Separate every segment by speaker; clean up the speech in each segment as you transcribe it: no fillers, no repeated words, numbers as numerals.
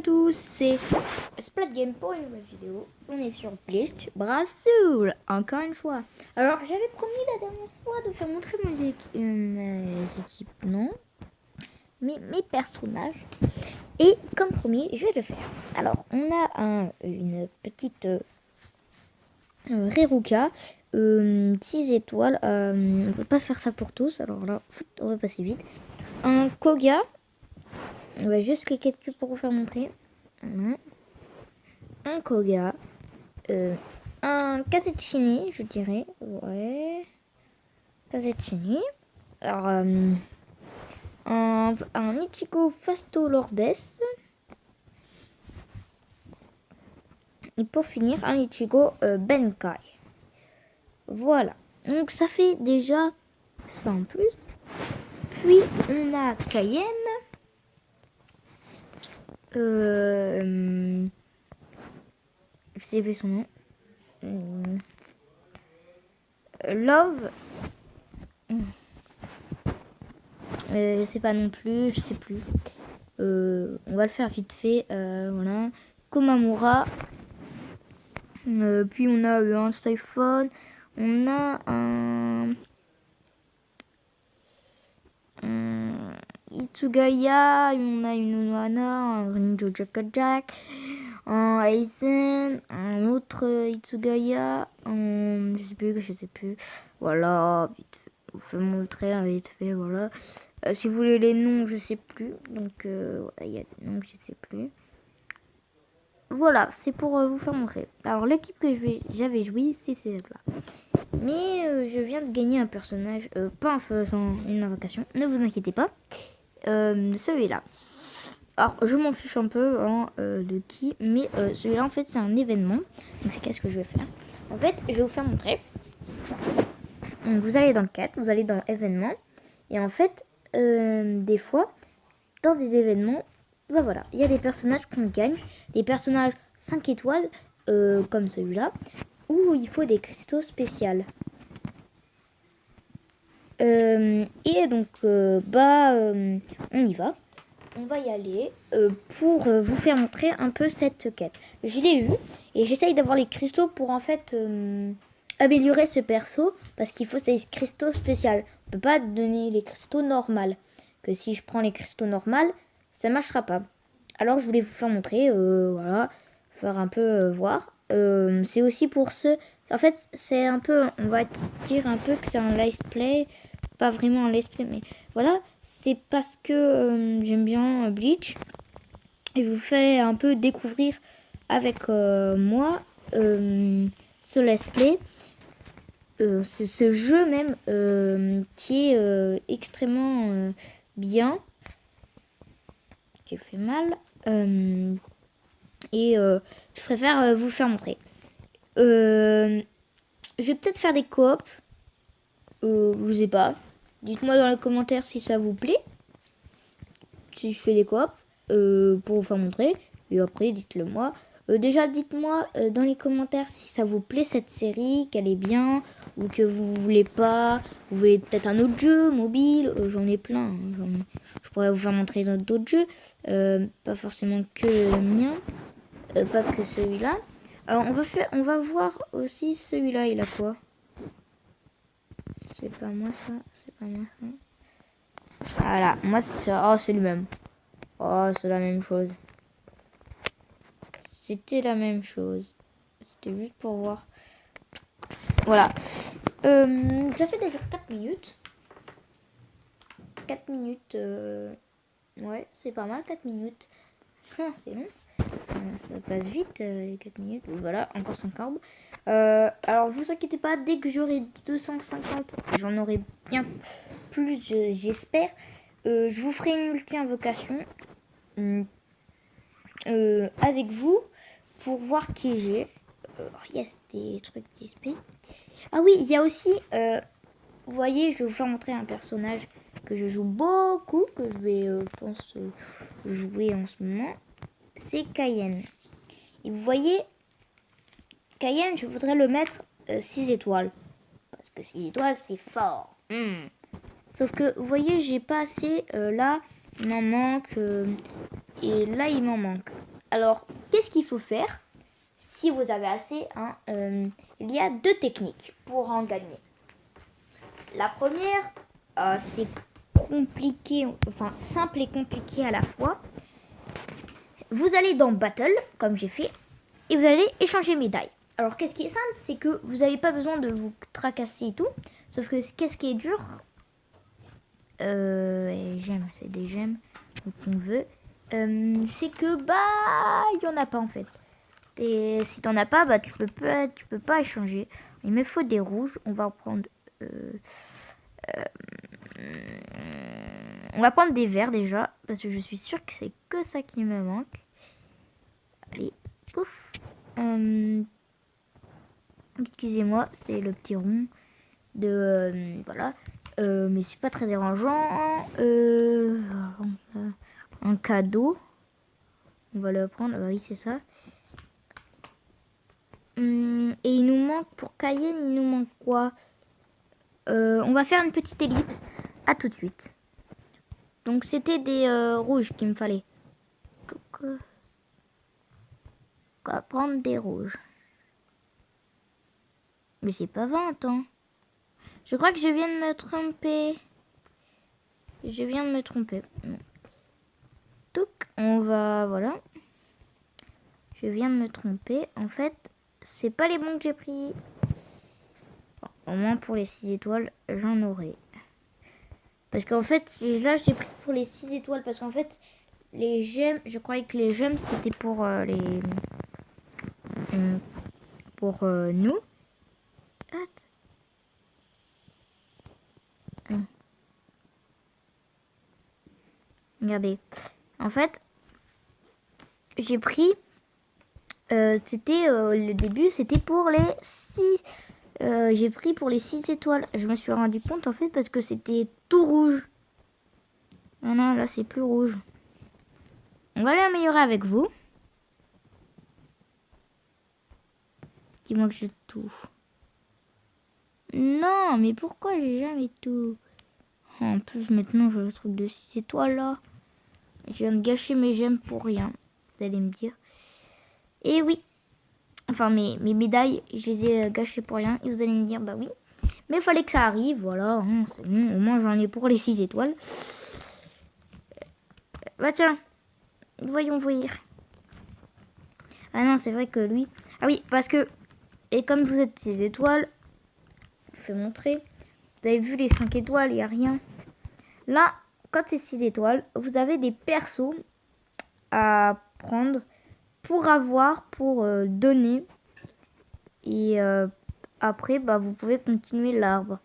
Speaker 1: à tous, c'est Splat Game pour une nouvelle vidéo. On est sur Bleach Brassoul, encore une fois. Alors j'avais promis la dernière fois de faire montrer mes équipements, mes personnages. Et comme promis, je vais le faire. Alors on a une petite Reruka, 6 étoiles. On ne va pas faire ça pour tous, alors là on va passer vite. Un Koga. On va juste cliquer dessus pour vous faire montrer. Voilà. Un Koga. Un Kazechini, je dirais. Ouais. Kazechini. Alors, un Ichigo Fasto Lordes. Et pour finir, un Ichigo Benkai. Voilà. Donc, ça fait déjà 100 en plus. Puis, on a Cayenne. Je sais plus son nom. Love. Je sais pas non plus, je sais plus. On va le faire vite fait. Voilà. Komamura. Puis on a un Siphon. On a un Itsugaya. On a une Unohana. Un Rinjo Jack. Un Aizen, un autre Itsugaya, je sais plus. Voilà, vite fait, je vous fais montrer vite fait, voilà. Si vous voulez les noms, je sais plus. Donc, voilà, il y a des noms que je sais plus. Voilà, c'est pour vous faire montrer. Alors, l'équipe que j'avais joué, c'est celle-là. Mais je viens de gagner un personnage, pas en faisant une invocation, ne vous inquiétez pas. Celui-là. Alors, je m'en fiche un peu de qui, mais celui-là, en fait, c'est un événement. Donc, c'est qu'est-ce que je vais faire? En fait, je vais vous faire montrer. Donc, vous allez dans le 4, vous allez dans événements. Et en fait, des fois, dans des événements, ben voilà, il y a des personnages qu'on gagne. Des personnages 5 étoiles, comme celui-là, où il faut des cristaux spéciaux. Et donc, on y va. On va y aller pour vous faire montrer un peu cette quête. Je l'ai eu et j'essaye d'avoir les cristaux pour en fait améliorer ce perso parce qu'il faut ces cristaux spéciaux. On peut pas donner les cristaux normaux. Que si je prends les cristaux normaux, ça marchera pas. Alors je voulais vous faire montrer, voilà, faire un peu voir. C'est aussi pour ceux. En fait, c'est un peu, on va dire un peu que c'est un let's play. Pas vraiment un let's play, mais voilà, c'est parce que j'aime bien Bleach et je vous fais un peu découvrir avec moi ce let's play, ce jeu même qui est extrêmement bien, qui fait mal et je préfère vous faire montrer. Je vais peut-être faire des coops, je sais pas. Dites-moi dans les commentaires si ça vous plaît. Si je fais des coops pour vous faire montrer. Et après, dites-le moi. Déjà, dites-moi dans les commentaires si ça vous plaît cette série, qu'elle est bien, ou que vous voulez pas. Vous voulez peut-être un autre jeu mobile. J'en ai plein. Hein. Je pourrais vous faire montrer d'autres jeux. Pas forcément que le mien. Pas que celui-là. Alors, on va voir aussi celui-là. Il a quoi? C'est pas moi ça, c'est pas moi ça. Voilà, moi c'est ça. Oh, c'est le même. Oh, c'est la même chose. C'était la même chose. C'était juste pour voir. Voilà. Ça fait déjà 4 minutes. 4 minutes. Ouais, c'est pas mal, 4 minutes. C'est long. Ça passe vite, les 4 minutes. Voilà, encore 50. Alors, vous inquiétez pas, dès que j'aurai 250, j'en aurai bien plus, j'espère. Je vous ferai une multi-invocation avec vous pour voir qui j'ai. Yes, des trucs d'XP. Ah oui, il y a aussi, vous voyez, je vais vous faire montrer un personnage que je joue beaucoup, que je vais, pense, jouer en ce moment. C'est Cayenne. Et vous voyez, Cayenne, je voudrais le mettre 6 étoiles. Parce que 6 étoiles, c'est fort. Sauf que, vous voyez, j'ai pas assez. Là, il m'en manque. Et là, il m'en manque. Alors, qu'est-ce qu'il faut faire? Si vous avez assez, hein, il y a 2 techniques pour en gagner. La première, c'est compliqué, enfin simple et compliqué à la fois. Vous allez dans Battle, comme j'ai fait, et vous allez échanger médailles. Alors, qu'est-ce qui est simple, c'est que vous n'avez pas besoin de vous tracasser et tout. Sauf que qu'est-ce qui est dur? Gemmes, c'est des gemmes, donc on veut. C'est que, il n'y en a pas en fait. Et si t'en as pas, tu peux pas échanger. Il me faut des rouges. On va prendre des verts déjà, parce que je suis sûre que c'est que ça qui me manque. Allez, pouf. Excusez-moi, c'est le petit rond de voilà. Mais c'est pas très dérangeant. Un cadeau. On va le prendre. Oui, c'est ça. Et il nous manque, pour Cayenne, il nous manque quoi? On va faire une petite ellipse. À tout de suite. Donc c'était des rouges qu'il me fallait. Donc, on va prendre des rouges. Mais c'est pas 20 ans. Je crois que je viens de me tromper. Donc on va, voilà. Je viens de me tromper. En fait, c'est pas les bons que j'ai pris. Bon, au moins pour les 6 étoiles, j'en aurai. Parce qu'en fait, là, j'ai pris pour les 6 étoiles. Parce qu'en fait, les gemmes, je croyais que les gemmes, c'était pour nous. Regardez. En fait, j'ai pris... le début, c'était pour les 6... j'ai pris pour les 6 étoiles. Je me suis rendu compte en fait parce que c'était tout rouge. Non, là c'est plus rouge. On va l'améliorer avec vous. Dis-moi que j'ai tout. Non, mais pourquoi j'ai jamais tout? En plus, maintenant j'ai le truc de 6 étoiles là. Je viens de gâcher mes gemmes pour rien. Vous allez me dire. Et oui. Enfin, mes médailles, je les ai gâchées pour rien. Et vous allez me dire, bah oui. Mais il fallait que ça arrive, voilà. Hein, c'est bon, au moins j'en ai pour les 6 étoiles. Bah tiens, voyons voir. Ah non, c'est vrai que lui... Ah oui, parce que... Et comme vous êtes 6 étoiles, je vais montrer. Vous avez vu les 5 étoiles, il n'y a rien. Là, quand c'est 6 étoiles, vous avez des persos à prendre pour donner. Et après, vous pouvez continuer l'arbre.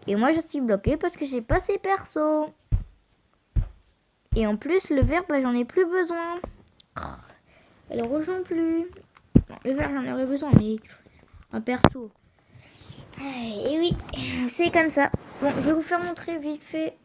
Speaker 1: Et moi, je suis bloquée parce que j'ai pas ces persos. Et en plus, le vert, j'en ai plus besoin. Elle ne rejoint plus. Bon, le vert, j'en aurais besoin, mais un perso. Et oui, c'est comme ça. Bon, je vais vous faire montrer vite fait.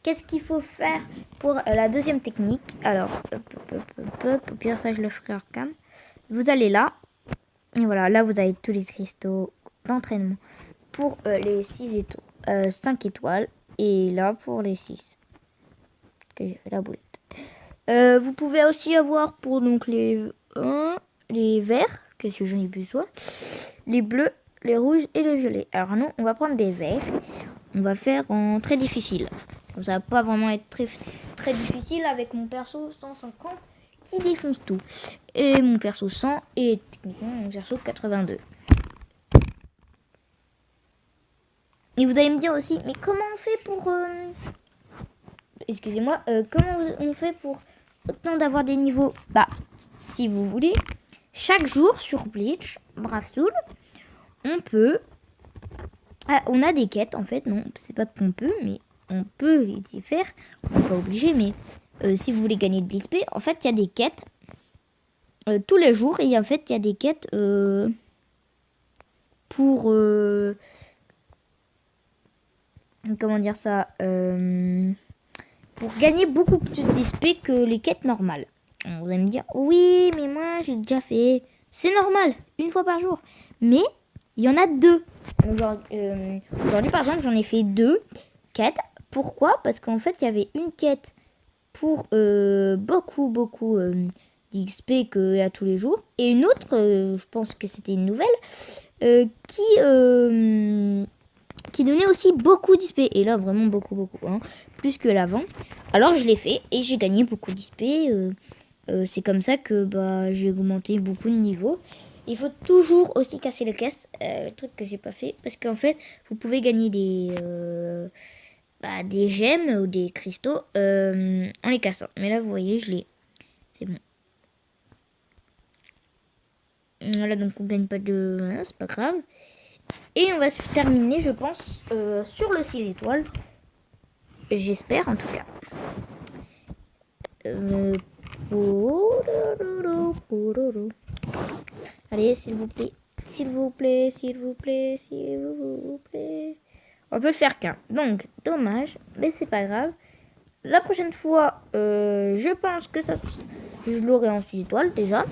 Speaker 1: Qu'est-ce qu'il faut faire pour la deuxième technique? Alors, au pire, ça, je le ferai hors cam. Vous allez là. Et voilà, là, vous avez tous les cristaux d'entraînement pour les 5 étoiles. Et là, pour les 6. Que j'ai fait la boulette. Vous pouvez aussi avoir pour donc les verts. Qu'est-ce que j'en ai besoin? Les bleus, les rouges et les violets. Alors nous, on va prendre des verts. On va faire en très difficile. Comme ça va pas vraiment être très, très difficile avec mon perso 150 qui défonce tout. Et mon perso 100 et techniquement mon perso 82. Et vous allez me dire aussi, mais comment on fait pour... Excusez-moi, comment on fait pour autant d'avoir des niveaux? Si vous voulez, chaque jour sur Bleach, Bravsoul, on peut... on a des quêtes en fait, non, c'est pas qu'on peut, mais on peut les faire. On n'est pas obligé, mais si vous voulez gagner de l'XP, en fait, il y a des quêtes tous les jours. Et en fait, il y a des quêtes pour... comment dire ça pour gagner beaucoup plus d'XP que les quêtes normales. Vous allez me dire, oui, mais moi, j'ai déjà fait. C'est normal, une fois par jour. Mais il y en a 2. Aujourd'hui, par exemple, j'en ai fait 2 quêtes Pourquoi? Parce qu'en fait, il y avait une quête pour beaucoup d'XP qu'il y a tous les jours. Et une autre, je pense que c'était une nouvelle, qui donnait aussi beaucoup d'XP. Et là, vraiment beaucoup, hein, plus que l'avant. Alors, je l'ai fait et j'ai gagné beaucoup d'XP. C'est comme ça que j'ai augmenté beaucoup de niveaux. Il faut toujours aussi casser les caisses, le truc que j'ai pas fait. Parce qu'en fait, vous pouvez gagner des gemmes ou des cristaux en les cassant. Mais là, vous voyez, je l'ai. C'est bon. Voilà, donc on gagne pas de... Voilà, c'est pas grave. Et on va se terminer, je pense, sur le 6 étoiles. J'espère, en tout cas. Allez, s'il vous plaît. S'il vous plaît, s'il vous plaît, s'il vous plaît. On peut le faire qu'un. Donc, dommage, mais c'est pas grave. La prochaine fois, je pense que je l'aurai en 6 étoiles déjà.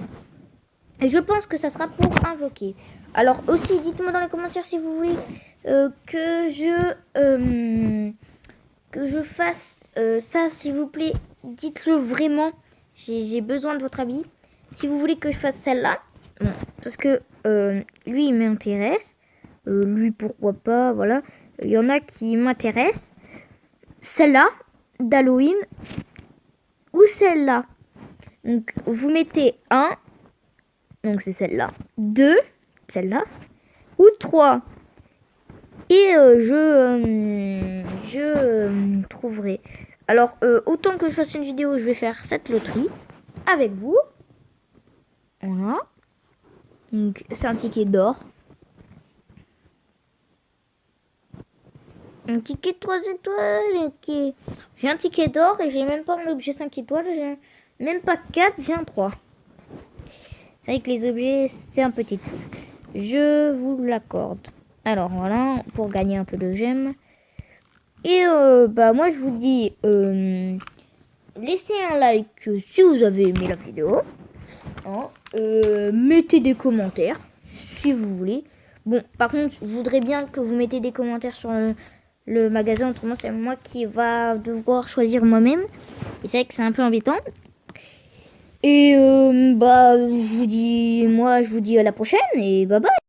Speaker 1: Et je pense que ça sera pour invoquer. Alors aussi, dites-moi dans les commentaires si vous voulez que je fasse ça, s'il vous plaît. Dites-le vraiment. J'ai besoin de votre avis. Si vous voulez que je fasse celle-là, bon, parce que lui, il m'intéresse. Lui, pourquoi pas, voilà. Il y en a qui m'intéressent. Celle-là, d'Halloween, ou celle-là. Donc, vous mettez 1. Donc, c'est celle-là. 2, celle-là. Ou 3. Et je trouverai. Alors, autant que je fasse une vidéo, je vais faire cette loterie avec vous. Voilà. Donc, c'est un ticket d'or. Un ticket de 3 étoiles. Okay. J'ai un ticket d'or et j'ai même pas un objet 5 étoiles. J'ai même pas 4, j'ai un 3. C'est vrai que les objets, c'est un petit truc. Je vous l'accorde. Alors voilà, pour gagner un peu de gemmes. Et moi je vous dis, laissez un like si vous avez aimé la vidéo. Hein, mettez des commentaires si vous voulez. Bon, par contre, je voudrais bien que vous mettez des commentaires sur le magasin. Autrement, c'est moi qui va devoir choisir moi-même. Et c'est vrai que c'est un peu embêtant. Et je vous dis à la prochaine et bye bye.